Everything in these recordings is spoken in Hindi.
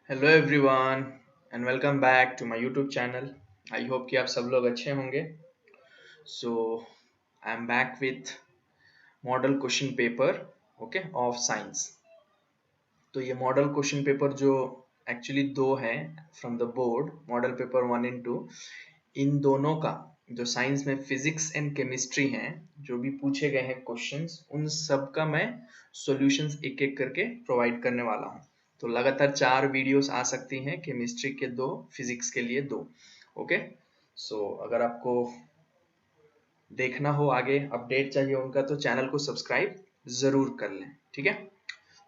Hello everyone and welcome back to my YouTube channel. I hope कि आप सब लोग अच्छे होंगे। So I am back with model question paper okay of science. तो ये मॉडल क्वेश्चन पेपर जो एक्चुअली दो हैं from the board, model paper 1 and 2, इन दोनों का जो साइंस में फिजिक्स एंड केमिस्ट्री हैं, जो भी पूछे गए हैं क्वेश्चंस, उन सब का मैं सॉल्यूशंस एक एक करके प्रोवाइड करने वाला हूँ। तो लगातार 4 वीडियोस आ सकती हैं, केमिस्ट्री के 2, फिजिक्स के लिए 2। ओके, सो अगर आपको देखना हो, आगे अपडेट चाहिए उनका, तो चैनल को सब्सक्राइब जरूर कर लें। ठीक है,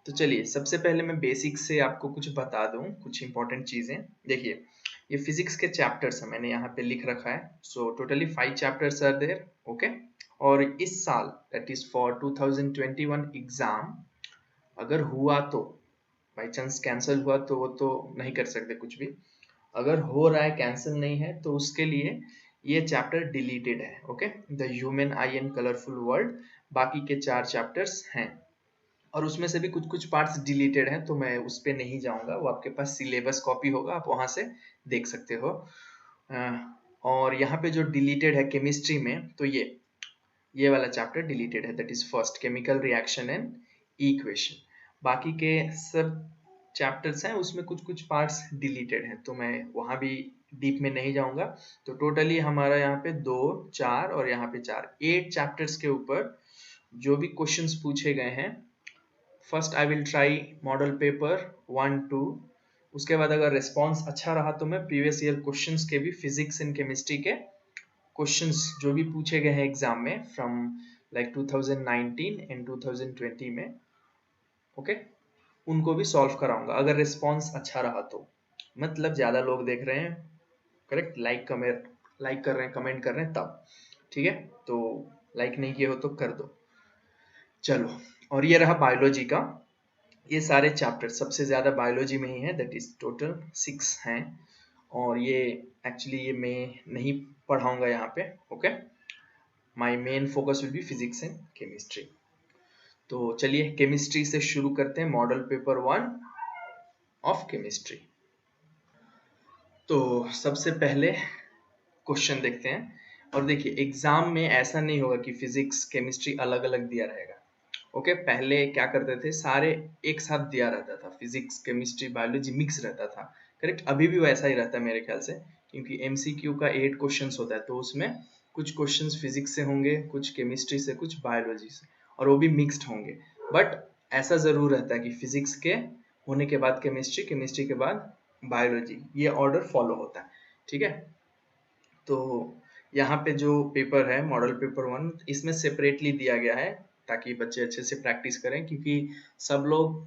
तो चलिए सबसे पहले मैं बेसिक से आपको कुछ बता दूं, कुछ इंपॉर्टेंट चीजें। देखिए, ये फिजिक्स के चैप्टर्स हैं, मैंने यहाँ पे लिख रखा है। So totally 5 chapters are there. Okay, और इस साल दैट इज फॉर 2021 एग्जाम अगर हुआ तो, बाई चांस कैंसिल हुआ तो वो तो नहीं कर सकते कुछ भी। अगर हो रहा है, कैंसिल नहीं है, तो उसके लिए ये चैप्टर डिलीटेड है। Okay, the human I and colourful world, बाकी के 4 चैप्टर्स हैं और उसमें से भी कुछ कुछ पार्ट्स डिलीटेड हैं, तो मैं उस पर नहीं जाऊंगा। वो आपके पास सिलेबस कॉपी होगा, आप वहां से देख सकते हो। और यहाँ पे जो डिलीटेड है केमिस्ट्री में, तो ये वाला चैप्टर डिलीटेड है, that is first chemical reaction and equation. बाकी के सब चैप्टर्स हैं, उसमें कुछ कुछ पार्ट्स डिलीटेड हैं, तो मैं वहां भी डीप में नहीं जाऊंगा। तो टोटली हमारा यहाँ पे 2, 4 और यहाँ पे 4, 8 चैप्टर्स के ऊपर जो भी क्वेश्चंस पूछे गए हैं, first I will try model paper 1, 2। उसके बाद अगर रिस्पॉन्स अच्छा रहा तो मैं प्रीवियस ईयर क्वेश्चंस के भी, फिजिक्स एंड केमिस्ट्री के क्वेश्चंस जो भी पूछे गए हैं एग्जाम में फ्रॉम लाइक 2019 एंड 2020 में, ओके, उनको भी सॉल्व कराऊंगा अगर रिस्पॉन्स अच्छा रहा तो। मतलब ज्यादा लोग देख रहे हैं, करेक्ट, लाइक कर रहे हैं, कमेंट कर रहे हैं तब। ठीक है, तो लाइक नहीं किए हो तो कर दो। चलो, और ये रहा बायोलॉजी का। ये सारे चैप्टर सबसे ज्यादा बायोलॉजी में ही है, दैट इज टोटल 6 हैं। और ये एक्चुअली ये मैं नहीं पढ़ाऊंगा यहाँ पे। Okay, my main focus will be physics and chemistry. तो चलिए केमिस्ट्री से शुरू करते हैं, मॉडल पेपर 1 ऑफ केमिस्ट्री। तो सबसे पहले क्वेश्चन देखते हैं। और देखिए, एग्जाम में ऐसा नहीं होगा कि फिजिक्स केमिस्ट्री अलग अलग दिया रहेगा। ओके, पहले क्या करते थे, सारे एक साथ दिया रहता था, फिजिक्स केमिस्ट्री बायोलॉजी मिक्स रहता था। करेक्ट, अभी भी वैसा ही रहता है मेरे ख्याल से, क्योंकि एमसीक्यू का 8 क्वेश्चंस होता है, तो उसमें कुछ क्वेश्चंस फिजिक्स से होंगे, कुछ केमिस्ट्री से, कुछ बायोलॉजी से, और वो भी मिक्स्ड होंगे। बट ऐसा जरूर रहता है कि फिजिक्स के होने के बाद केमिस्ट्री, केमिस्ट्री के बाद बायोलॉजी, ये ऑर्डर फॉलो होता है। ठीक है, तो यहाँ पे जो पेपर है मॉडल पेपर 1, इसमें सेपरेटली दिया गया है ताकि बच्चे अच्छे से प्रैक्टिस करें, क्योंकि सब लोग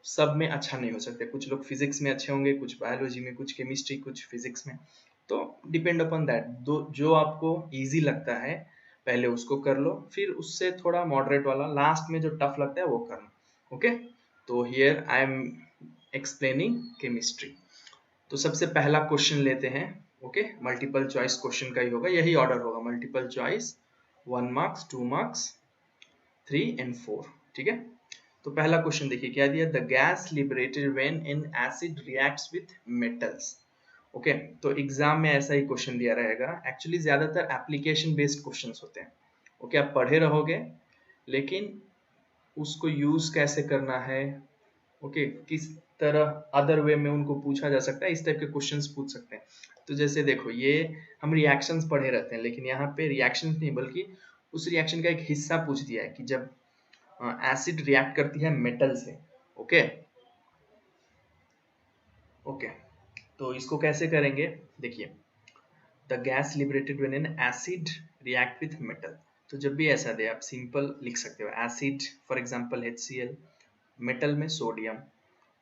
सब में अच्छा नहीं हो सकते। कुछ लोग फिजिक्स में अच्छे होंगे, कुछ बायोलॉजी में, कुछ केमिस्ट्री, कुछ फिजिक्स में। तो डिपेंड अपॉन दैट, दो जो आपको इजी लगता है पहले उसको कर लो, फिर उससे थोड़ा मॉडरेट वाला लास्ट में जो टफ लगता है वो करना। ओके, तो here I am explaining chemistry. तो सबसे पहला क्वेश्चन लेते हैं। ओके, मल्टीपल चॉइस क्वेश्चन का ही होगा, यही ऑर्डर होगा, multiple choice, 1 marks, 2 marks, 3 and 4। ठीक है, तो पहला क्वेश्चन देखिए क्या दिया, the gas liberated when an acid reacts with metals. Okay, तो एग्जाम में ऐसा ही क्वेश्चन दिया रहेगा। एक्चुअली ज्यादातर एप्लीकेशन बेस्ड क्वेश्चंस होते हैं। ओके, आप पढ़े रहोगे, लेकिन उसको यूज कैसे करना है, ओके, किस तरह अदर वे में उनको पूछा जा सकता है, इस टाइप के क्वेश्चंस पूछ सकते हैं। तो जैसे देखो, ये हम रिएक्शंस पढ़े रहते हैं, लेकिन यहाँ पे रिएक्शंस नहीं बल्कि उस रिएक्शन का एक हिस्सा पूछ दिया है कि जब एसिड रिएक्ट करती है मेटल से। ओके ओके, तो इसको कैसे करेंगे, देखिए, the gas liberated when an acid react with metal. तो जब भी ऐसा दे, आप सिंपल लिख सकते हो, acid for example HCl, metal में सोडियम,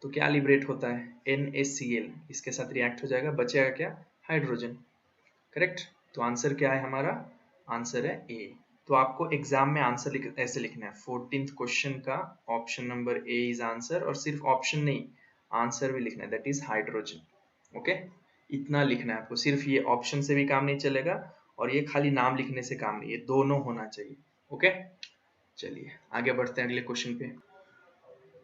तो क्या लिबरेट होता है, NaCl, इसके साथ रिएक्ट हो जाएगा, बचेगा क्या, हाइड्रोजन। करेक्ट, तो आंसर क्या है हमारा, आंसर है ए। तो आपको एग्जाम में आंसर ऐसे लिखना है, 14th क्वेश्चन का option number A is answer, और सिर्फ ऑप्शन नहीं, आंसर भी लिखना है, दैट इज हाइड्रोजन। ओके, इतना लिखना है आपको, सिर्फ ये ऑप्शन से भी काम नहीं चलेगा और ये खाली नाम लिखने से काम नहीं, ये दोनों होना चाहिए। ओके, चलिए आगे बढ़ते हैं अगले क्वेश्चन पे।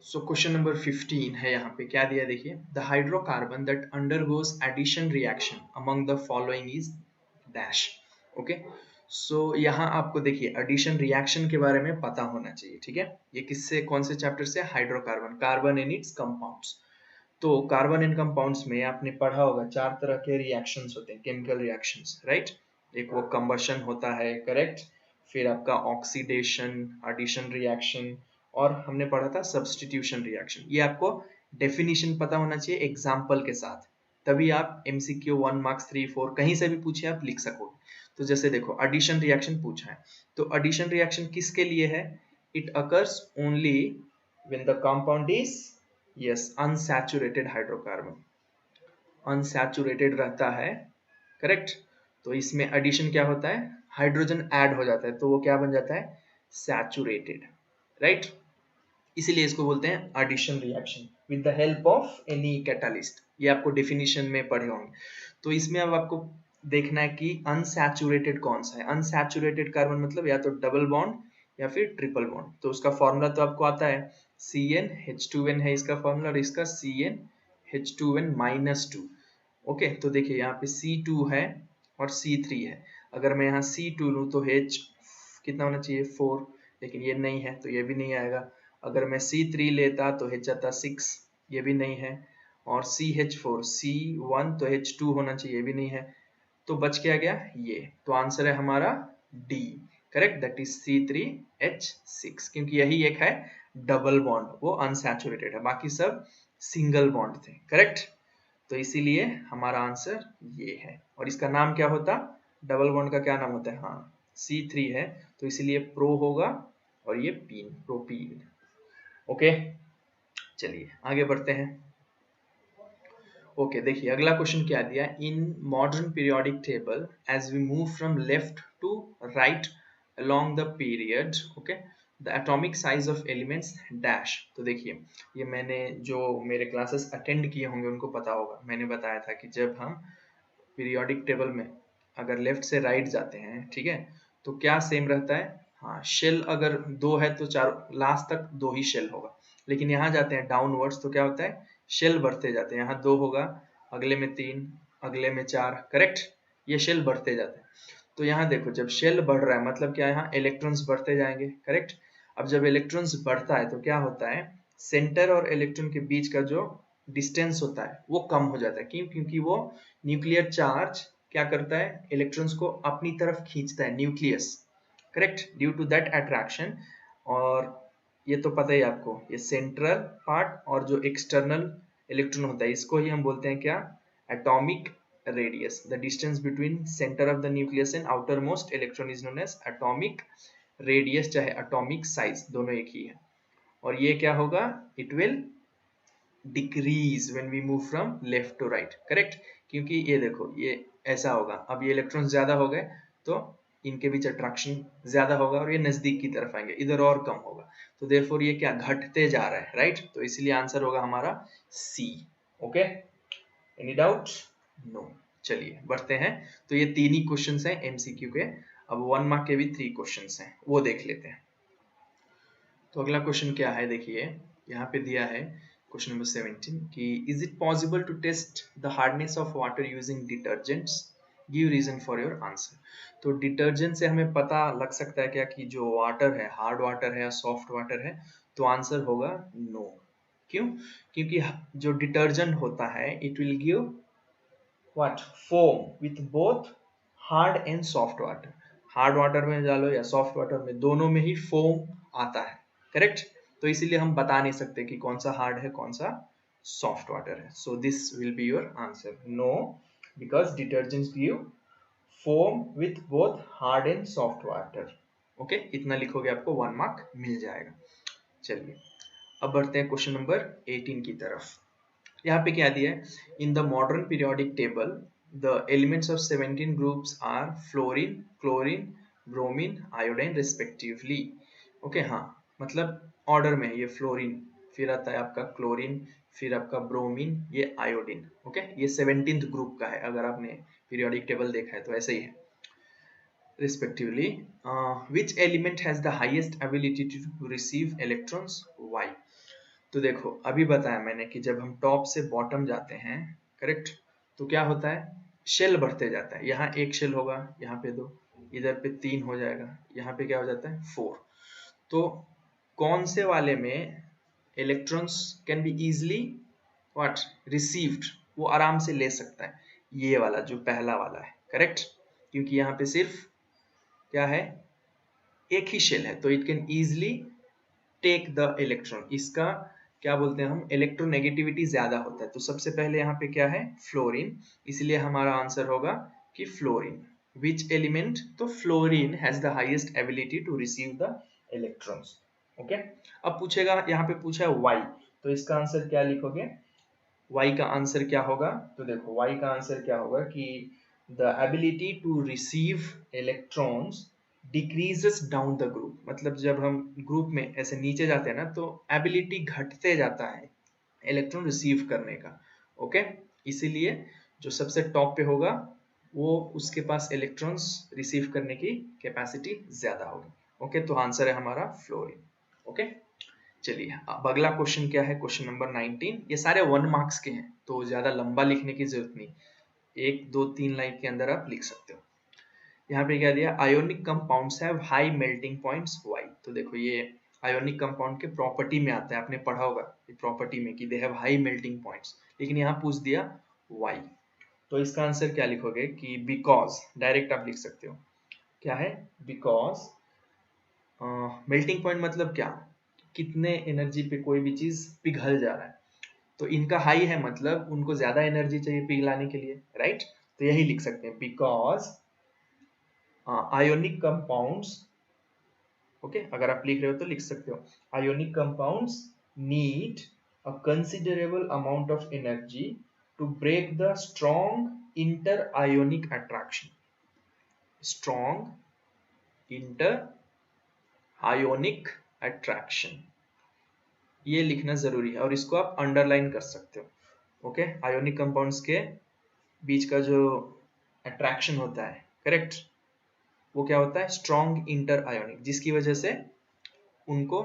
सो क्वेश्चन नंबर 15 है, यहाँ पे क्या दिया देखिए, the hydrocarbon that undergoes addition reaction among the following is dash. Okay, so यहाँ आपको देखिए एडिशन रिएक्शन के बारे में पता होना चाहिए, ठीक है। ये किससे, कौन से चैप्टर से, hydrocarbon, carbon and it's compounds. तो कार्बन एंड कंपाउंड्स में आपने पढ़ा होगा 4 तरह के रिएक्शंस होते हैं, केमिकल रिएक्शंस, राइट। एक वो कंबशन होता है, करेक्ट। फिर आपका ऑक्सीडेशन, एडिशन रिएक्शन, और हमने पढ़ा था सब्स्टिट्यूशन रिएक्शन। ये आपको डेफिनेशन पता होना चाहिए एग्जाम्पल के साथ, तभी आप एमसीक्यू 1 मार्क्स 3 4 कहीं से भी पूछे आप लिख सकोगे। तो जैसे देखो एडिशन रिएक्शन पूछा है, तो एडिशन रिएक्शन किसके लिए है, it occurs only when the compound is, yes, unsaturated hydrocarbon, unsaturated रहता है, करेक्ट। तो इसमें एडिशन क्या होता है, हाइड्रोजन ऐड हो जाता है, तो वो क्या बन जाता है, सैचुरेटेड, राइट। इसीलिए इसको बोलते हैं addition reaction with the help of any catalyst. ये आपको डेफिनेशन में पढ़े होंगे। तो इसमें अब आपको देखना है कि अनसैचुरेटेड कौन सा है। अनसैचुरेटेड कार्बन मतलब या तो डबल बॉन्ड या फिर ट्रिपल बॉन्ड। तो उसका फॉर्मूला तो आपको आता है, CnH2n है इसका फॉर्मूला, और इसका CnH2n -2। ओके, तो देखिए यहाँ पे C2 है और C3 है। अगर मैं यहाँ C2 लूँ तो H कितना होना चाहिए, 4, लेकिन ये नहीं है तो ये भी नहीं आएगा। अगर मैं C3 लेता तो H आता 6, ये भी नहीं है। और CH4, C1 तो H2 होना चाहिए, ये भी नहीं है। तो बच क्या गया ये, तो आंसर है हमारा D, correct, that is C3H6, क्योंकि यही एक है डबल बॉन्ड, वो अनसैचुरेटेड है, बाकी सब सिंगल बॉन्ड थे, करेक्ट। तो इसीलिए हमारा आंसर ये है। और इसका नाम क्या होता, डबल बॉन्ड का क्या नाम होता है, हाँ C3 है, तो इसीलिए प्रो होगा, और ये पीन, प्रोपीन। ओके, चलिए आगे बढ़ते हैं। ओके, देखिए अगला क्वेश्चन क्या दिया, in modern periodic table as we move from left to right along the period, okay, the atomic size of elements dash। तो देखिए ये मैंने जो मेरे क्लासेस अटेंड किए होंगे उनको पता होगा, मैंने बताया था कि जब हम पीरियोडिक टेबल में अगर लेफ्ट से राइट जाते हैं, ठीक है, तो क्या सेम रहता है, हाँ, शेल अगर 2 है तो चार लास्ट तक 2 ही शेल होगा। लेकिन यहाँ जाते हैं डाउनवर्ड्स तो क्या होता है, शेल बढ़ते जाते हैं, यहाँ 2 होगा, अगले में 3, अगले में 4, करेक्ट, ये शेल बढ़ते जाते हैं। तो यहाँ देखो जब शेल बढ़ रहा है मतलब क्या, यहाँ इलेक्ट्रॉन्स बढ़ते जाएंगे, करेक्ट। अब जब इलेक्ट्रॉन्स बढ़ता है तो क्या होता है, सेंटर और इलेक्ट्रॉन के बीच का जो डिस्टेंस होता है वो कम हो जाता है। क्यों, क्योंकि वो न्यूक्लियर चार्ज क्या करता है, इलेक्ट्रॉन्स को अपनी तरफ खींचता है, nucleus, correct, due to that attraction. और ये तो पता ही आपको, ये सेंट्रल पार्ट और जो एक्सटर्नल इलेक्ट्रॉन होता है इसको ही हम बोलते हैं क्या, atomic radius. The distance between centre of the nucleus and outer most electron is known as atomic radius, चाहे एटॉमिक साइज, दोनों एक ही है। और ये क्या होगा, it will decrease when we move from left to right, correct. क्योंकि ये देखो ये ऐसा होगा, अब ये इलेक्ट्रॉन ज्यादा हो गए तो इनके बीच अट्रैक्शन ज्यादा होगा और ये नजदीक की तरफ आएंगे, इधर और कम होगा, तो देयरफॉर ये क्या घटते जा रहा है, राइट। तो इसलिए आंसर होगा हमारा C. Okay, any doubt, no. चलिए बढ़ते हैं। तो ये 3 ही क्वेश्चंस हैं एमसीक्यू के। अब 1 मार्क के भी 3 क्वेश्चंस हैं, वो देख लेते हैं। तो अगला क्वेश्चन क्या है, देखिए यहाँ पे दिया है क्वेश्चन नंबर 17 कि is it possible to test the hardness of water using detergents, give reason for your answer. तो डिटर्जेंट से हमें पता लग सकता है क्या कि जो वाटर है हार्ड वाटर है या सॉफ्ट वाटर है, तो आंसर होगा नो। क्यों, क्योंकि जो डिटर्जेंट होता है it will give what, foam with both hard and soft water. Hard water में डालो या सॉफ्ट वाटर में, दोनों में ही फोम आता है, करेक्ट। तो इसीलिए हम बता नहीं सकते कि कौन सा हार्ड है कौन सा सॉफ्ट वाटर है। So this will be your answer, no, because detergents give foam with both hard and soft water. Okay, इतना लिखोगे आपको 1 मार्क मिल जाएगा। चलिए अब बढ़ते हैं क्वेश्चन नंबर 18 की तरफ। यहाँ पे क्या दिया है, in the modern periodic table the elements of 17 groups are fluorine, chlorine, bromine, iodine respectively. Okay, हाँ, मतलब ऑर्डर में ये फ्लोरीन, फिर आता है आपका क्लोरीन, फिर आपका ब्रोमीन, ये आयोडीन। ओके, ये 17th ग्रुप का है, अगर आपने पीरियोडिक टेबल देखा है तो ऐसे ही है respectively. Which element has the highest ability to receive electrons, why? तो देखो अभी बताया मैंने कि जब हम टॉप से बॉटम जाते हैं, करेक्ट, तो क्या होता है, शेल बढ़ते जाता है। यहाँ एक शेल होगा, यहाँ पे दो, इधर पे तीन हो जाएगा, यहाँ पे क्या हो जाता है, फोर। तो कौन से वाले में electrons can be easily what received, वो आराम से ले सकता है, ये वाला जो पहला वाला है, करेक्ट, क्योंकि यहाँ पे सिर्फ क्या है, एक ही शेल है, तो it can easily take the electron. इसका क्या बोलते हैं हम, इलेक्ट्रोनेगेटिविटी ज्यादा होता है। तो सबसे पहले यहाँ पे क्या है, फ्लोरीन, इसलिए हमारा आंसर होगा कि फ्लोरीन। विच एलिमेंट, तो fluorine has the highest ability to receive the electrons. Okay, अब पूछेगा, यहाँ पे पूछा है वाई, तो इसका आंसर क्या लिखोगे, y का आंसर क्या होगा, तो देखो y का आंसर क्या होगा कि the ability to receive electrons decreases down the group. मतलब जब हम ग्रुप में ऐसे नीचे जाते हैं ना, तो एबिलिटी घटते जाता है इलेक्ट्रॉन रिसीव करने का। ओके, इसीलिए जो सबसे टॉप पे होगा वो उसके पास इलेक्ट्रॉन्स रिसीव करने की कैपेसिटी ज्यादा होगी। ओके, तो आंसर है हमारा फ्लोरीन। ओके, चलिए अब अगला क्वेश्चन क्या है, क्वेश्चन नंबर 19। ये सारे 1 मार्क्स के हैं, तो ज्यादा लंबा लिखने की जरूरत नहीं, एक दो तीन लाइन के अंदर आप लिख सकते हो। यहाँ पे क्या दिया, ionic compounds have high melting points why. तो देखो ये आयोनिक कंपाउंड के प्रॉपर्टी में आता है, आपने पढ़ा होगा प्रॉपर्टी में कि they have high melting points, लेकिन यहाँ पूछ दिया वाई। तो इसका आंसर क्या लिखोगे कि बिकॉज, डायरेक्ट आप लिख सकते हो, क्या है, बिकॉज मेल्टिंग पॉइंट मतलब क्या, कितने एनर्जी पे कोई भी चीज पिघल जा रहा है, तो इनका हाई है मतलब उनको ज्यादा एनर्जी चाहिए पिघलाने के लिए, राइट। तो यही लिख सकते हैं, बिकॉज आयोनिक कंपाउंड्स, ओके, अगर आप लिख रहे हो तो लिख सकते हो, ionic compounds need a considerable amount of energy to break the strong inter ionic attraction. Strong inter ionic attraction, ये लिखना जरूरी है और इसको आप अंडरलाइन कर सकते हो। ओके, आयोनिक कंपाउंड्स के बीच का जो अट्रैक्शन होता है, करेक्ट, वो क्या होता है, स्ट्रॉन्ग इंटर आयोनिक, जिसकी वजह से उनको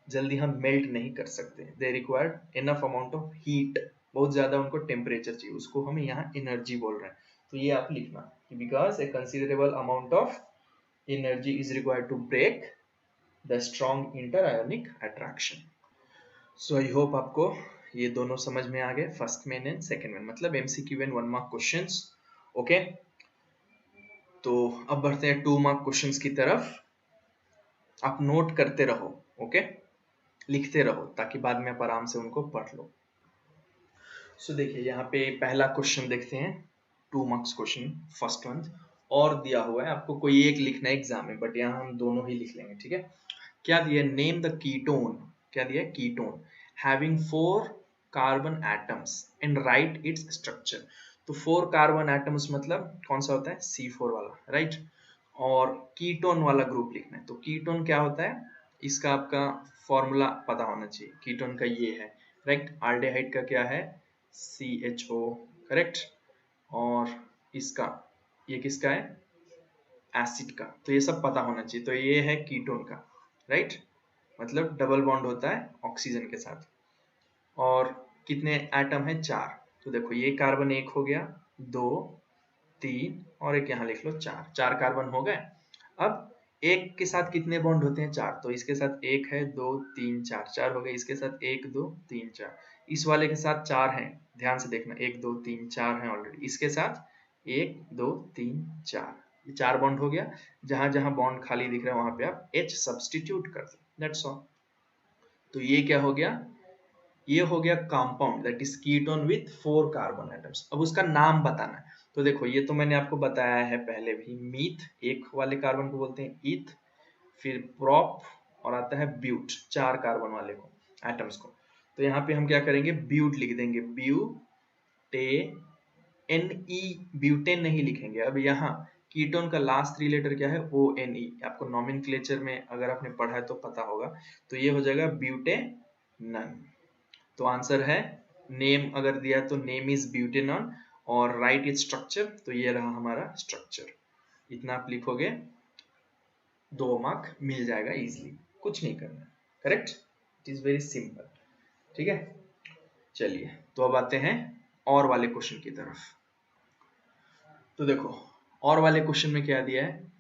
जल्दी हम मेल्ट नहीं कर सकते। They required enough amount of heat, बहुत ज्यादा उनको टेम्परेचर चाहिए, उसको हम यहाँ एनर्जी बोल रहे हैं। तो ये आप लिखना कि because a considerable amount of energy is required to break the strong inter ionic attraction. So I hope आपको ये दोनों समझ में आ गए, first main and second main, मतलब MCQ and 1 mark questions. Okay, तो अब बढ़ते हैं 2 मार्क क्वेश्चंस की तरफ। आप नोट करते रहो, ओके, लिखते रहो, ताकि बाद में आप आराम से उनको पढ़ लो। सो देखिए यहाँ पे पहला क्वेश्चन देखते हैं, 2 मार्क्स क्वेश्चन, फर्स्ट वन, और दिया हुआ है आपको कोई एक लिखना है एग्जाम में, बट यहाँ हम दोनों ही लिख लेंगे, ठीक है। क्या दिया, नेम द कीटोन, क्या दिया, ketone having 4 carbon atoms and right its structure. तो 4 कार्बन एटम्स मतलब कौन सा होता है, C4 वाला, राइट। और कीटोन वाला ग्रुप लिखना है, तो कीटोन क्या होता है, इसका आपका फॉर्मूला पता होना चाहिए। कीटोन का ये है, राइट, आल्डेहाइड का क्या है, CHO, करेक्ट, और इसका ये किसका है, एसिड का, तो ये सब पता होना चाहिए। तो ये है कीटोन का, राइट, मतलब डबल बॉन्ड होता है ऑक्सीजन के साथ, और कितने एटम है, 4। तो देखो ये कार्बन एक हो गया, 2, 3 और एक यहाँ लिख लो 4, 4 कार्बन हो गए। अब एक के साथ कितने बॉन्ड होते हैं, 4, तो इसके साथ एक है, 2, 3, 4, 4 हो गए, इसके साथ 1, 2, 3, 4, इस वाले के साथ 4 हैं, ध्यान से देखना, 1, 2, 3, 4 हैं ऑलरेडी, इसके साथ 1, 2, 3, 4, ये 4 बॉन्ड हो गया। जहां जहां बॉन्ड खाली दिख रहा है वहां पे आप H सब्सटीट्यूट कर दो, दैट्स ऑल। तो ये क्या हो गया, ये हो गया compound that is ketone with 4 carbon atoms. अब उसका नाम बताना है, तो देखो ये तो मैंने आपको बताया है पहले भी, मीथ एक वाले कार्बन को बोलते हैं ईथ, फिर प्रोप, और आता है ब्यूट, 4 कार्बन वाले को, एटम्स को। तो यहाँ पे हम क्या करेंगे, ब्यूट लिख देंगे, ब्यूटे, NE, ब्यूटेन नहीं लिखेंगे। अब यहाँ कीटोन का लास्ट 3 लेटर क्या है, ONE, आपको नॉमेनक्लेचर में अगर आपने पढ़ा है तो पता होगा, तो ये हो जाएगा ब्यूटेनन। तो आंसर है, नेम अगर दिया तो नेम इज ब्यूटेनॉन, और राइट इज स्ट्रक्चर, तो ये रहा हमारा स्ट्रक्चर। इतना आप लिखोगे, 2 मार्क मिल जाएगा इजीली, कुछ नहीं करना, correct, it is very simple. ठीक है, चलिए तो अब आते हैं और वाले क्वेश्चन की तरफ। तो देखो और वाले क्वेश्चन में क्या दिया है,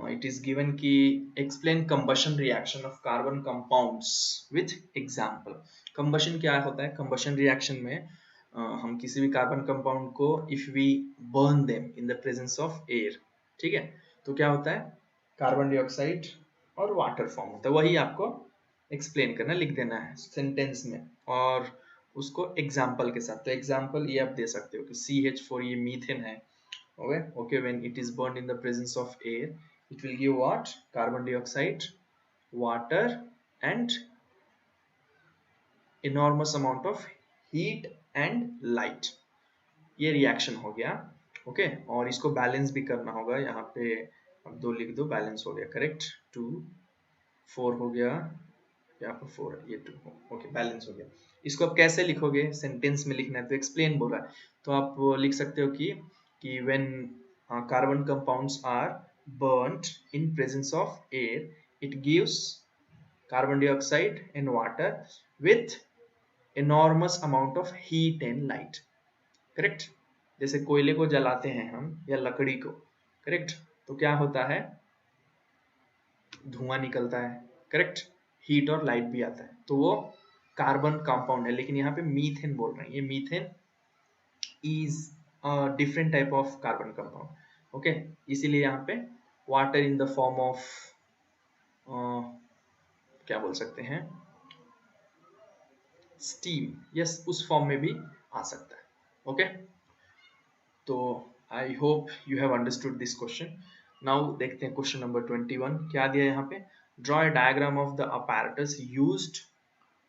इट इज गिवन कि explain combustion reaction of carbon compounds with example. Combustion क्या होता है, कंबशन रिएक्शन में हम किसी भी कार्बन कंपाउंड को if we burn them in the presence of air, ठीक है, तो क्या होता है, कार्बन डाइऑक्साइड और वाटर फॉर्म होता है। वही आपको एक्सप्लेन करना, लिख देना है सेंटेंस में और उसको एग्जाम्पल के साथ। तो एग्जाम्पल ये आप दे सकते हो कि CH4 ये मीथेन है, okay, when it is burned in the presence of air it will give what, carbon dioxide, water and enormous amount of heat and light। ये रिएक्शन हो गया, ओके और इसको बैलेंस भी करना होगा। यहाँ पे अब 2 लिख दो, बैलेंस हो गया, करेक्ट, 2 4 हो गया, यहाँ पर 4 है, ये 2, ओके बैलेंस हो गया। इसको आप कैसे लिखोगे, सेंटेंस में लिखना है तो एक्सप्लेन बोल रहा है, तो आप लिख सकते हो कि when carbon compounds are burned in presence of air it gives carbon dioxide and water with enormous amount of heat and light, correct. जैसे कोयले को जलाते हैं हम या लकड़ी को, करेक्ट, तो क्या होता है, धुआं निकलता है, करेक्ट, हीट और लाइट भी आता है, तो वो कार्बन कंपाउंड है। लेकिन यहाँ पे मीथेन बोल रहे हैं, ये methane is different type of carbon compound, okay, इसीलिए यहाँ पे water in the form of क्या बोल सकते हैं, स्टीम, यस, उस फॉर्म में भी आ सकता है, ओके। तो I hope you have understood this question. Now देखते हैं क्वेश्चन नंबर 21 क्या दिया है यहाँ पे, draw a diagram of the apparatus used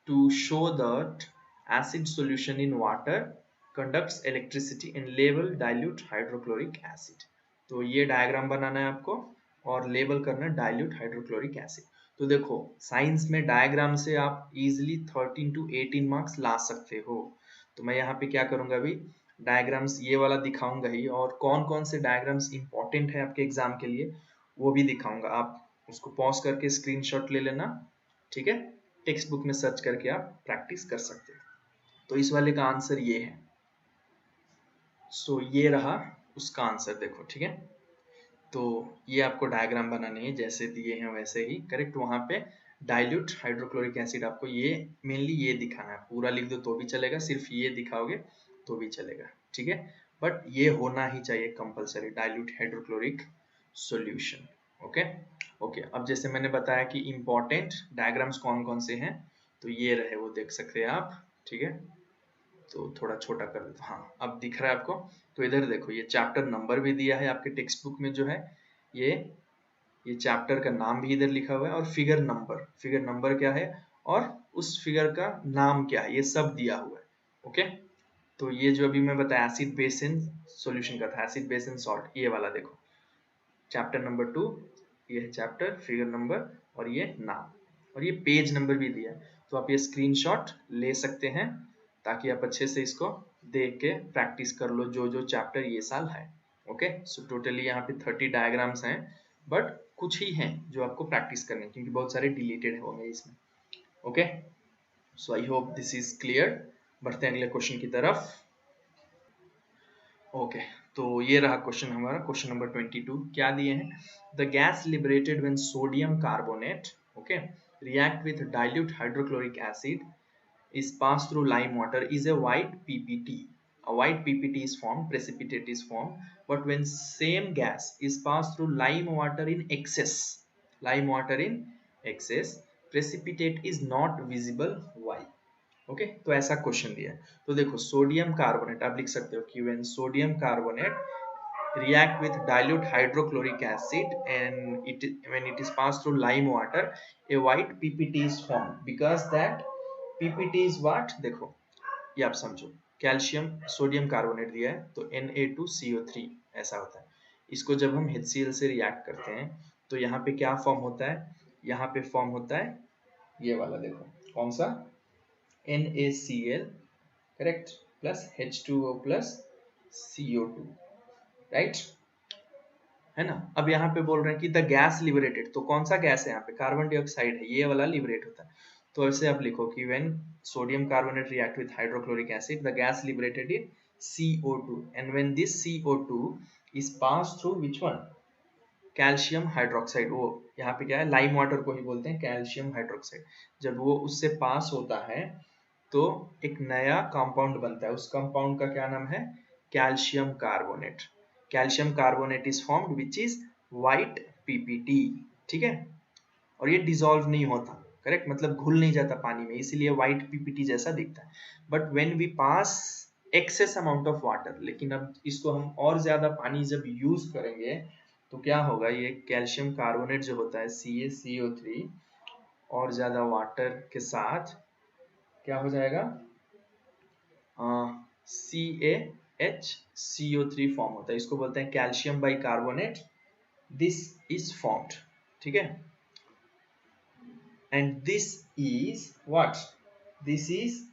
to show that acid solution in water conducts electricity and label dilute hydrochloric acid। तो ये डायग्राम बनाना है आपको और लेबल करना है डाइल्यूट हाइड्रोक्लोरिक एसिड। तो देखो साइंस में डायग्राम से आप इजिली 13 to 18 मार्क्स ला सकते हो। तो मैं यहाँ पे क्या करूंगा, अभी डायग्राम्स ये वाला दिखाऊंगा ही, और कौन कौन से डायग्राम्स इंपॉर्टेंट है आपके एग्जाम के लिए वो भी दिखाऊंगा। आप उसको पॉज करके स्क्रीनशॉट ले लेना, ठीक है, टेक्स्ट बुक में सर्च करके आप प्रैक्टिस कर सकते हो। तो इस वाले का आंसर ये है, सो ये रहा उसका आंसर, देखो, ठीक है। तो ये आपको डायग्राम बनाने हैं जैसे दिए हैं वैसे ही, करेक्ट। वहां पे डाइल्यूट हाइड्रोक्लोरिक एसिड आपको ये मेनली ये दिखाना है, पूरा लिख दो तो भी चलेगा, सिर्फ ये दिखाओगे तो भी चलेगा, ठीक है, बट ये होना ही चाहिए compulsory, dilute hydrochloric solution, okay. Okay, अब जैसे मैंने बताया कि इंपॉर्टेंट डायग्राम्स कौन कौन से हैं, तो ये रहे, वो देख सकते हैं आप, ठीक है। तो थोड़ा छोटा कर देता, हाँ अब दिख रहा है आपको। तो इधर देखो ये चैप्टर नंबर भी दिया है आपके टेक्स्ट बुक में जो है, ये ये चैप्टर का नाम भी इधर लिखा हुआ है और फिगर नंबर क्या है और उस फिगर का नाम क्या है, ये सब दिया हुआ है, ओके। तो ये जो अभी मैं बताया एसिड बेस एंड सॉल्यूशन का था, एसिड बेस एंड सॉल्ट, ये वाला देखो चैप्टर नंबर 2, ये है चैप्टर, फिगर नंबर और ये नाम और ये पेज नंबर भी दिया है। तो आप ये स्क्रीनशॉट ले सकते हैं ताकि आप अच्छे से इसको देख के प्रैक्टिस कर लो जो जो चैप्टर ये साल है, ओके। सो टोटली यहाँ पे 30 डायग्राम्स हैं, बट कुछ ही हैं जो आपको प्रैक्टिस करने हैं क्योंकि बहुत सारे डिलीटेड होंगे इसमें, okay. So I hope this is clear. बढ़ते हैं अगले क्वेश्चन की तरफ, ओके। तो ये रहा क्वेश्चन हमारा, क्वेश्चन नंबर 22 क्या दिए हैं, the gas liberated when sodium carbonate, okay, react with dilute hydrochloric acid is passed through lime water is a white PPT. A white PPT is formed, precipitate is formed, but when same gas is passed through lime water in excess, precipitate is not visible. Why? Okay, तो ऐसा क्वेश्चन दिया है। तो देखो सोडियम कार्बोनेट आप लिख सकते हो कि when sodium carbonate react with dilute hydrochloric acid and when it is passed through lime water a white PPT is formed because that PPT is what, देखो ये आप समझो, कैल्शियम सोडियम कार्बोनेट दिया है तो Na2CO3 ऐसा होता है। इसको जब हम HCl से रिएक्ट करते हैं तो यहाँ पे क्या फॉर्म होता है, यहाँ पे फॉर्म होता है ये वाला, देखो कौन सा, NaCl, correct, plus H2O plus CO2, right, है ना। अब यहाँ पे बोल रहे हैं कि द गैस लिबरेटेड, तो कौन सा गैस है यहाँ पे, कार्बन डाइऑक्साइड है, ये वाला लिबरेट होता है। तो ऐसे आप लिखो कि when sodium carbonate react with hydrochloric acid the gas liberated is CO2 and when this CO2 is passed through which one, calcium hydroxide, वो यहाँ पे क्या है, लाइम वाटर को ही बोलते हैं कैल्शियम हाइड्रोक्साइड। जब वो उससे पास होता है तो एक नया कंपाउंड बनता है, उस कंपाउंड का क्या नाम है, calcium carbonate. Calcium carbonate is formed which is white PPT, ठीक है। और ये डिसॉल्व नहीं होता, करेक्ट, मतलब घुल नहीं जाता पानी में, इसीलिए व्हाइट PPT जैसा दिखता है। But when we pass excess amount of water, लेकिन अब इसको हम और ज्यादा पानी जब यूज करेंगे तो क्या होगा, ये कैल्शियम कार्बोनेट जो होता है CaCO3 और ज्यादा वाटर के साथ क्या हो जाएगा, CaHCO3 फॉर्म होता है, इसको बोलते हैं calcium by carbonate, this is formed, ठीक है। And this is what, this is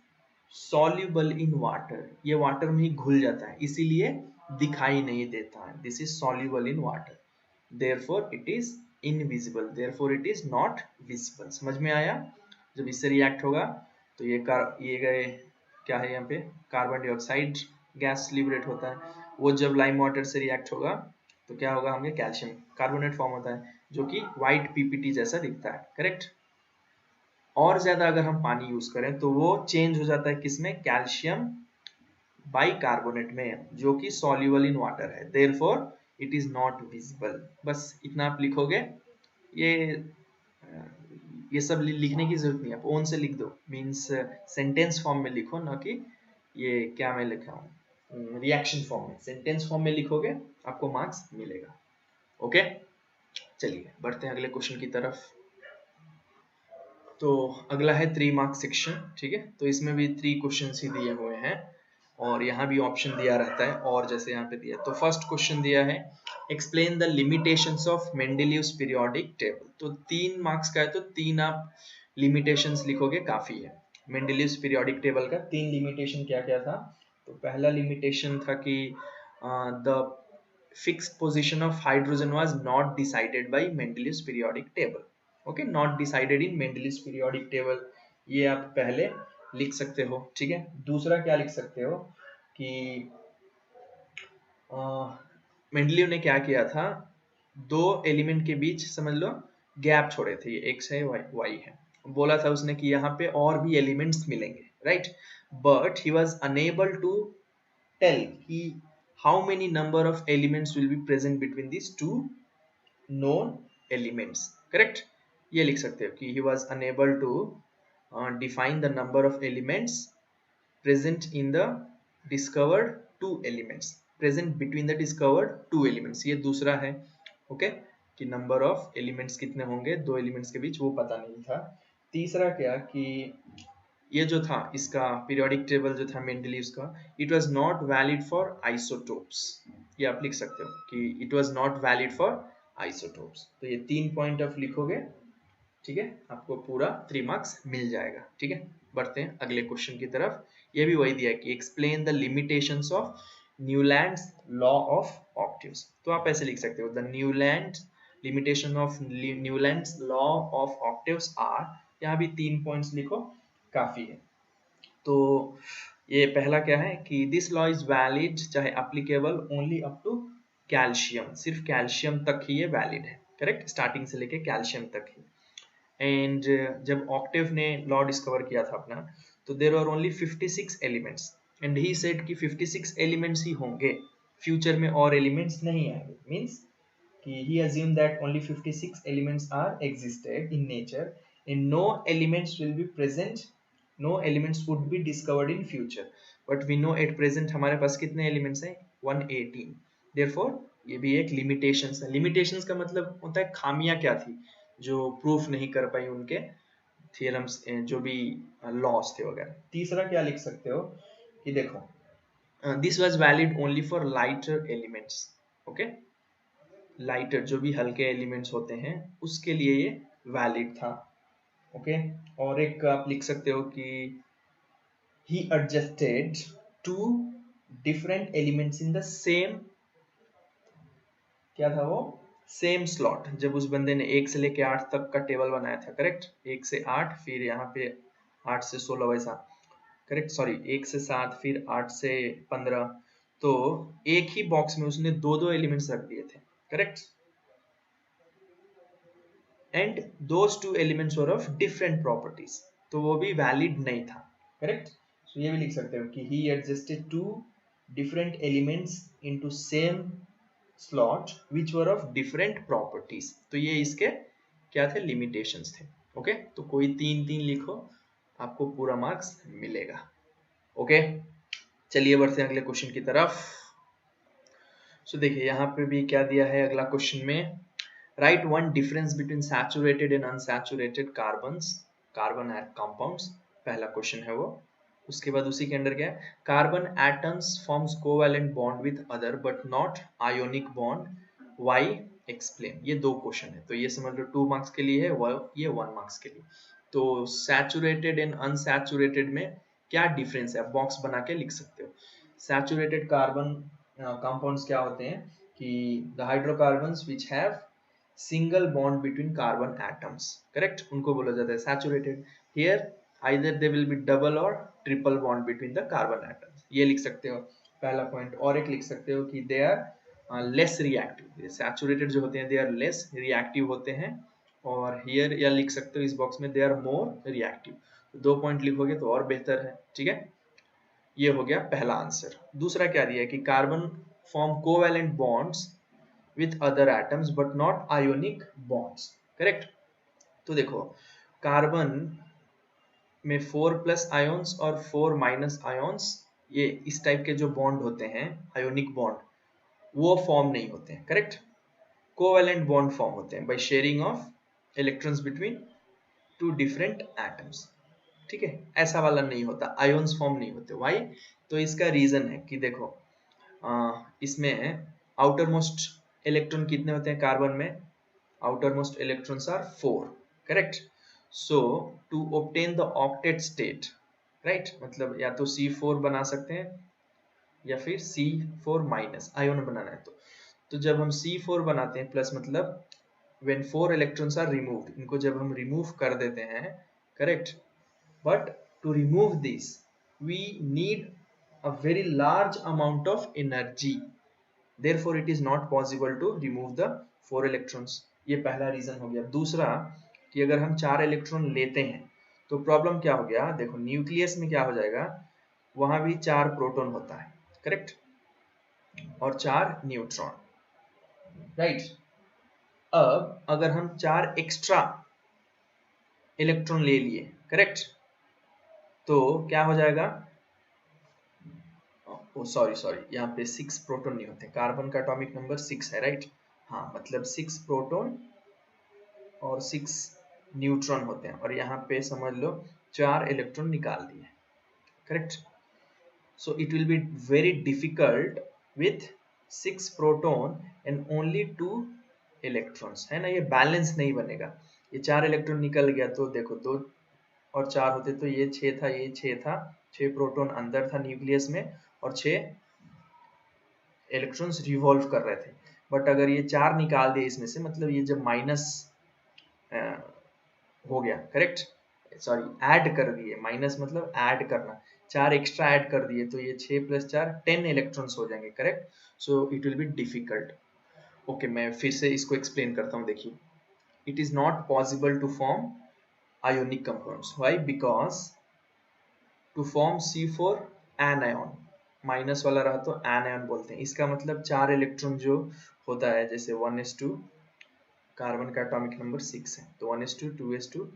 soluble in water, ये वाटर में ही घुल जाता है, इसीलिए दिखाई नहीं देता है, this is soluble in water, therefore it is invisible, therefore it is not visible। समझ में आया? जब इससे रिएक्ट होगा तो ये गए क्या है, यहाँ पे कार्बन डाइऑक्साइड गैस लिबरेट होता है, वो जब लाइम वाटर से रिएक्ट होगा तो क्या होगा, हमें कैल्शियम कार्बोनेट फॉर्म होता है जो कि व्हाइट PPT जैसा दिखता है, करेक्ट। और ज्यादा अगर हम पानी यूज करें तो वो चेंज हो जाता है किसमें, कैल्शियम बाई कार्बोनेट में, जो कि सॉल्युबल इन वाटर है, therefore it is not visible. बस इतना आप लिखोगे, ये ये सब लिखने की जरूरत नहीं है, आप ओन से लिख दो, मीन्स सेंटेंस फॉर्म में लिखो, ना कि ये क्या मैं लिखा हूँ रिएक्शन फॉर्म में, सेंटेंस फॉर्म में लिखोगे आपको मार्क्स मिलेगा। ओके, चलिए बढ़ते हैं अगले क्वेश्चन की तरफ। तो अगला है 3 मार्क्स सेक्शन, ठीक है। तो इसमें भी 3 क्वेश्चन ही दिए हुए हैं और यहाँ भी ऑप्शन दिया रहता है, और जैसे यहाँ पे दिया, तो फर्स्ट क्वेश्चन दिया है explain the limitations of Mendeleev's periodic table. तो 3 मार्क्स का है तो 3 आप लिमिटेशंस लिखोगे काफी है। मेंडेलियव्स पीरियोडिक टेबल का 3 लिमिटेशन क्या क्या था, तो पहला लिमिटेशन था कि the fixed position of hydrogen was not decided by Mendeleev's periodic table. Okay, not decided in Mendeleev's periodic table, ये आप पहले लिख सकते हो, ठीक है। दूसरा क्या लिख सकते हो कि मेंडलीव ने क्या किया था, 2 एलिमेंट के बीच समझ लो गैप छोड़े थे, ये x है y है, बोला था उसने कि यहाँ पे और भी एलिमेंट्स मिलेंगे, right, but he was unable to tell कि how many number of elements will be present between this 2 known elements, correct। ये लिख सकते हो कि he was unable to define the number of elements present in the discovered 2 elements, present between the discovered 2 elements, ये दूसरा है, ओके, कि नंबर ऑफ एलिमेंट्स कितने होंगे 2 एलिमेंट्स के बीच, वो पता नहीं था। तीसरा क्या कि ये जो था इसका पीरियोडिक टेबल जो था मेंडलीव्स का, it was not valid for isotopes, ये आप लिख सकते हो कि it was not valid for isotopes. तो ये 3 पॉइंट आप लिखोगे, ठीक है, आपको पूरा 3 मार्क्स मिल जाएगा, ठीक है। बढ़ते हैं अगले क्वेश्चन की तरफ, ये भी वही दिया है कि explain the limitations of Newlands law of octaves. तो आप ऐसे लिख सकते हो the Newland limitation of Newlands law of octaves are, यहाँ भी 3 पॉइंट्स लिखो काफी है। तो ये पहला क्या है कि दिस लॉ इज वैलिड चाहे applicable only up to calcium, सिर्फ कैल्शियम तक ही ये वैलिड है, करेक्ट, स्टार्टिंग से लेके कैल्शियम तक ही। एंड जब ऑक्टेव ने लॉ डिस्कवर किया था अपना, तो there are only 56 elements and he said कि 56 एलिमेंट्स ही होंगे, फ्यूचर में और एलिमेंट्स नहीं आएंगे, मींस कि he assumed that only 56 elements are existed in nature and no elements will be present, no elements would be discovered in future, but we know at present हमारे पास कितने elements हैं 118, therefore ये भी एक limitations है। limitations का मतलब होता है खामियां क्या थी जो प्रूफ नहीं कर पाई उनके थियरम्स, जो भी लॉस थे वगैरह। तीसरा क्या लिख सकते हो कि देखो this was valid only for lighter elements, okay, lighter जो भी हल्के एलिमेंट्स होते हैं उसके लिए ये वैलिड था, ओके। और एक आप लिख सकते हो कि he adjusted two different elements in the same, क्या था वो, सेम स्लॉट, जब उस बंदे ने 1 से लेके 8 तक का टेबल बनाया था, करेक्ट, 1 से 8, फिर यहाँ पे 8 से 16 वैसा, करेक्ट, सॉरी 1 से 7, फिर 8 से 15, तो एक ही बॉक्स में उसने दो दो एलिमेंट्स रख दिए थे, correct, and those two elements were of different properties, तो वो भी वैलिड नहीं था, करेक्ट। सो ये भी लिख सकते हो कि he adjusted to different elements into same slot which were of different properties, तो ये इसके क्या थे, लिमिटेशंस थे, ओके। तो कोई 3-3 लिखो, आपको पूरा मार्क्स मिलेगा, ओके। चलिए बढ़ते हैं अगले क्वेश्चन की तरफ। सो देखिए यहाँ पे भी क्या दिया है अगला क्वेश्चन में, right one difference between saturated and unsaturated carbon compounds, पहला क्वेश्चन है वो। उसके बाद उसी के अंदर क्या है, carbon atoms forms covalent bond with other but not ionic bond, why explain. ये दो क्वेश्चन है, तो ये समझ लो 2 मार्क्स के लिए है, ये 1 मार्क्स के लिए। तो सैचुरेटेड एंड अनसैचुरेटेड में क्या डिफरेंस है, बॉक्स बना के लिख सकते हो। सैचुरेटेड कार्बन कंपाउंड्स क्या होते हैं कि the hydrocarbons which have single bond between carbon atoms, correct, उनको बोला जाता है saturated. Here either they will be double और triple bond between the carbon atoms, ये लिख सकते हो पहला पॉइंट। और एक लिख सकते हो कि they are less reactive, saturated जो होते हैं दे आर लेस रिएक्टिव होते हैं, और हियर या लिख सकते हो इस बॉक्स में they are more reactive. 2 point लिखोगे तो और बेहतर है, ठीक है। ये हो गया पहला आंसर। दूसरा क्या दिया है कि carbon form covalent bonds with other atoms but not ionic bonds, correct. तो देखो कार्बन में 4 प्लस आयोन्स और 4 माइनस आयोन्स, ये इस टाइप के जो बॉन्ड होते हैं आयोनिक बॉन्ड, वो फॉर्म नहीं होते हैं, करेक्ट। कोवैलेंट बॉन्ड फॉर्म होते हैं by sharing of electrons between two different atoms, ठीक है। ऐसा वाला नहीं होता, आयोन्स फॉर्म नहीं होते, व्हाई, तो इसका रीजन है कि देखो इसमें आउटर मोस्ट इलेक्ट्रॉन कितने होते हैं कार्बन में, outer most electrons are 4, correct. So to obtain the octet state, right, मतलब या तो C4 बना सकते हैं या फिर C4 माइनस आयोन बनाना है, तो जब हम C4 बनाते हैं प्लस, मतलब when 4 electrons are removed, इनको जब हम रिमूव कर देते हैं, correct, but to remove this we need a very large amount of energy, therefore it is not possible to remove the 4 electrons, ये पहला रीजन हो गया। दूसरा कि अगर हम 4 इलेक्ट्रॉन लेते हैं तो प्रॉब्लम क्या हो गया, देखो न्यूक्लियस में क्या हो जाएगा, वहां भी 4 प्रोटॉन होता है, करेक्ट, और 4 न्यूट्रॉन, राइट। अब अगर हम 4 एक्स्ट्रा इलेक्ट्रॉन ले लिए, करेक्ट, तो क्या हो जाएगा, सॉरी यहाँ पे 6 प्रोटॉन नहीं होते, कार्बन का एटॉमिक नंबर 6 है, राइट, हाँ, मतलब 6 प्रोटॉन और 6 न्यूट्रॉन होते हैं, और यहाँ पे समझ लो 4 इलेक्ट्रॉन निकाल दिए, correct. So it will be very difficult with 6 proton and only 2 electrons, है ना, ये बैलेंस नहीं बनेगा। ये 4 इलेक्ट्रॉन निकल गया तो देखो 2 और 4 होते तो ये 6 था, ये 6 था, 6 प्रोटॉन अंदर था न्यूक्लियस में और 6 इलेक्ट्रॉन्स रिवॉल्व कर रहे थे। बट अगर ये 4 निकाल दिए इसमें से, मतलब ये जब माइनस हो गया, करेक्ट, सॉरी ऐड कर दिए, माइनस मतलब ऐड करना, 4 एक्स्ट्रा ऐड कर दिए तो ये 6 प्लस 4 10 इलेक्ट्रॉन्स हो जाएंगे, correct. So it will be difficult. Okay, मैं फिर से इसको एक्सप्लेन करता हूँ, देखिए, it is not possible to form ionic compounds, why, because to form C4 anion, minus वाला रहा तो anion बोलते हैं, इसका मतलब 4 इलेक्ट्रॉन जो होता है, जैसे 1s2, कार्बन का एटॉमिक नंबर 6 है, तो 1s2 2s2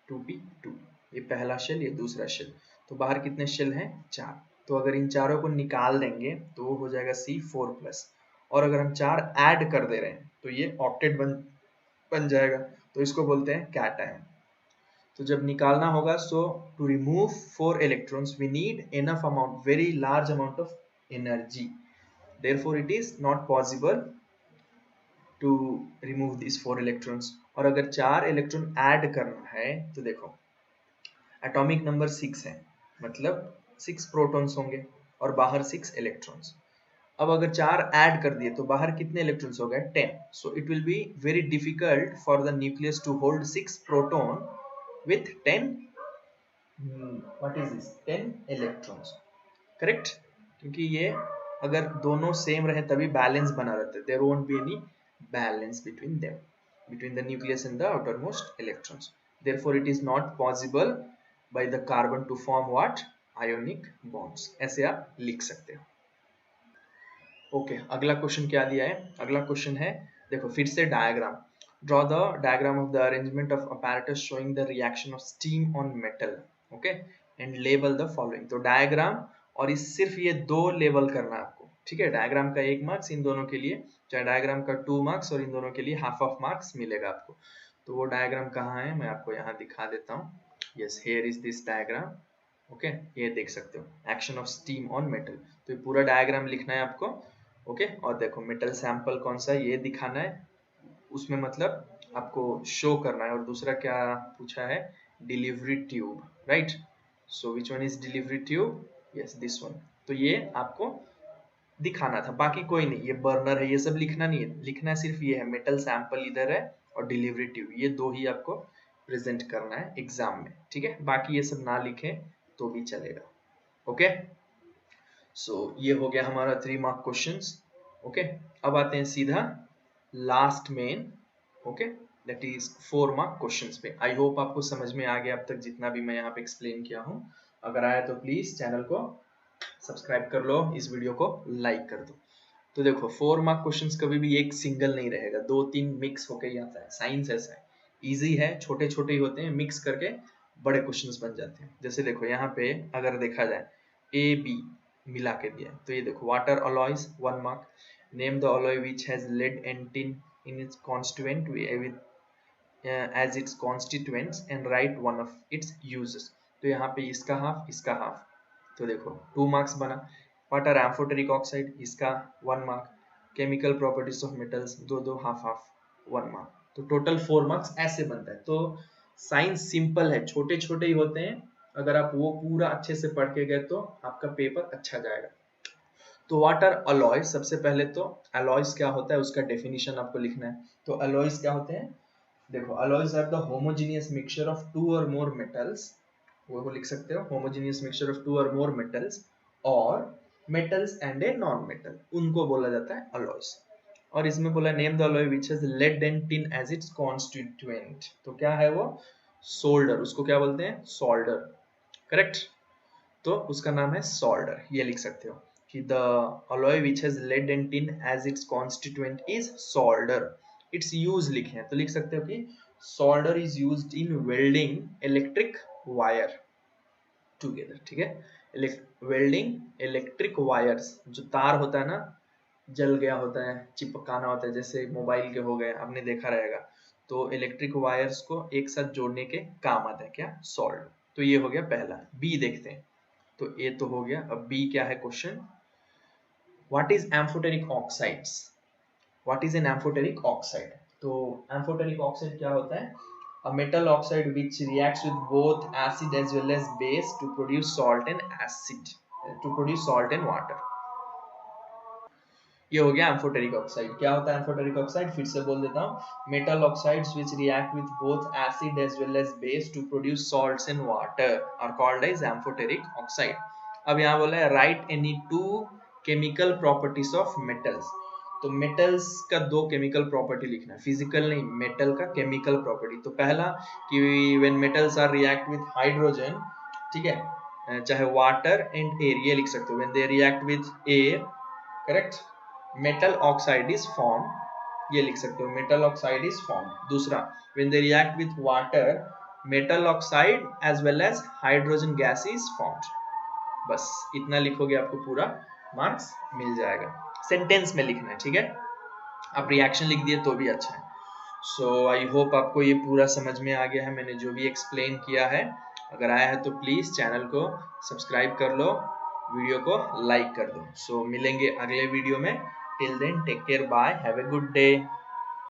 2p2, ये पहला शेल, ये दूसरा शेल, तो बाहर कितने शेल हैं, 4, तो अगर इन चारों को निकाल देंगे तो वो हो जाएगा C4 प्लस, और अगर हम 4 ऐड कर दे रहे हैं तो ये ऑक्टेट बन जाएगा, तो इसको बोलते हैं कैटायन। तो जब निकालना होगा, so to remove 4 electrons we need enough amount, very large amount of energy, therefore it is not possible to remove this 4 electrons. और अगर 4 इलेक्ट्रॉन ऐड करना है तो देखो एटॉमिक नंबर 6 है, मतलब 6 प्रोटॉन्स होंगे और बाहर 6 इलेक्ट्रॉन्स। अब अगर 4 ऐड कर दिए तो बाहर कितने इलेक्ट्रॉन्स हो गए 10. So it will be very difficult for the nucleus to hold 6 proton with 10 what is this 10 electrons. Correct, क्योंकि ये अगर दोनों सेम रहे तभी बैलेंस बना रहता है. There won't be any balance between them, between the nucleus and the outermost electrons. Therefore, it is not possible by the carbon to form what ionic bonds. ऐसे आप लिख सकते हो. ओके, अगला क्वेश्चन क्या दिया है? अगला क्वेश्चन है, देखो फिर से diagram. Draw the diagram of the arrangement of apparatus showing the reaction of steam on metal. Okay, and label the following. तो डायग्राम और इस सिर्फ ये 2 लेबल करना है आपको. ठीक है, डायग्राम का 1 मार्क्स, इन दोनों के लिए चाहे डायग्राम का 2 मार्क्स और इन दोनों के लिए हाफ ऑफ मार्क्स मिलेगा आपको. तो वो डायग्राम कहाँ है मैं आपको यहाँ दिखा देता हूँ. Yes, here is this diagram. Okay, ये देख सकते हो, action of steam on metal. तो ये पूरा डायग्राम लिखना है आपको. ओके, और देखो मेटल सैंपल कौन सा ये दिखाना है, उसमें मतलब आपको शो करना है. और दूसरा क्या पूछा है, delivery tube, right. So which one is delivery tube? Yes, this one. तो ये आपको दिखाना था, बाकी कोई नहीं. ये बर्नर है, ये सब लिखना नहीं है. लिखना है सिर्फ ये है, मेटल सैंपल इधर है और डिलीवरी ट्यूब, ये 2 ही आपको प्रेजेंट करना है एग्जाम में. ठीक है, बाकी ये सब ना लिखे तो भी चलेगा. ओके, सो ये हो गया हमारा 3 मार्क क्वेश्चंस. ओके, अब आते हैं सीधा last main. Okay, that is 4 mark questions पे. आई होप आपको समझ में आ गया अब तक जितना भी मैं यहाँ पे एक्सप्लेन किया हूँ. अगर आया तो प्लीज चैनल को सब्सक्राइब कर लो, इस वीडियो को लाइक कर दो. तो देखो 4 मार्क क्वेश्चंस कभी भी एक सिंगल नहीं रहेगा, 2-3 मिक्स होके ही आता है. साइंस ऐसा है, इजी है, छोटे छोटे ही होते हैं, मिक्स करके बड़े क्वेश्चंस बन जाते हैं. जैसे देखो यहाँ पे अगर देखा जाए ए बी मिला के दिया, तो ये देखो water alloys 1 mark. Name the alloy which has lead and tin in its constituent with as its constituents and write one of its uses. तो यहाँ पे इसका हाफ, इसका हाफ, तो देखो 2 मार्क्स बना. वाटर एम्फोटेरिक ऑक्साइड, इसका 1 mark. Chemical properties of metals, 2-2 half half, 1 mark. तो टोटल 4 मार्क्स ऐसे बनता है. तो साइंस सिंपल है, छोटे छोटे ही होते हैं. अगर आप वो पूरा अच्छे से पढ़ के गए तो आपका पेपर अच्छा जाएगा. तो वाटर अलॉय, सबसे पहले तो अलॉयज क्या होता है उसका डेफिनेशन आपको लिखना है. तो अलॉयज क्या होते हैं, देखो alloys are the homogeneous mixture of 2 or more metals. वो लिख सकते हो, homogeneous mixture of 2 or more metals or metals and a non metal, उनको बोला जाता है अलॉयज. और इसमें बोला name the alloy which has lead and tin as its constituent. तो क्या है वो, सोल्डर. उसको क्या बोलते हैं, सोल्डर. करेक्ट, तो उसका नाम है सोल्डर. ये लिख सकते हो कि the alloy which has lead and tin as its constituent is solder. Its use लिखे हैं तो लिख सकते हो कि solder is used in welding electric wire together. ठीक है, वेल्डिंग इलेक्ट्रिक वायर्स, जो तार होता है ना, जल गया होता है, चिपकाना होता है, जैसे मोबाइल के हो गए, आपने देखा रहेगा. तो इलेक्ट्रिक वायर्स को एक साथ जोड़ने के काम आता है क्या, सोल्डर. तो ये हो गया पहला. बी देखते हैं. तो ए तो हो गया, अब बी क्या है question, what is amphoteric oxides. What is an amphoteric oxide. तो एम्फोटेरिक ऑक्साइड क्या होता है, a metal oxide which reacts with both acid as well as base to produce salt and water. ये हो गया एम्फोटेरिक ऑक्साइड. क्या होता है एम्फोटेरिक ऑक्साइड, फिर से बोल देता हूँ, metal oxides which react with both acid as well as base to produce salts and water are called as amphoteric oxide. अब यहाँ बोला है write any 2 chemical properties of metals. तो मेटल्स का 2 केमिकल प्रॉपर्टी लिखना है, फिजिकल नहीं, मेटल का केमिकल प्रॉपर्टी. तो पहला कि when metals are react with hydrogen, ठीक है, चाहे वाटर एंड एयर, ये लिख सकते हो, when they react with air, correct, metal oxide is form, ये लिख सकते हो, मेटल ऑक्साइड इज फॉर्म. दूसरा, when they react with water, metal oxide as well as hydrogen gas is formed. बस इतना लिखोगे आपको पूरा मार्क्स मिल जाएगा. सेंटेंस में लिखना है, ठीक है. आप रिएक्शन लिख दिए तो भी अच्छा है. सो आई होप आपको ये पूरा समझ में आ गया है, मैंने जो भी एक्सप्लेन किया है. अगर आया है तो प्लीज चैनल को सब्सक्राइब कर लो, वीडियो को लाइक कर दो. सो मिलेंगे अगले वीडियो में. Till then take care, bye, have a good day.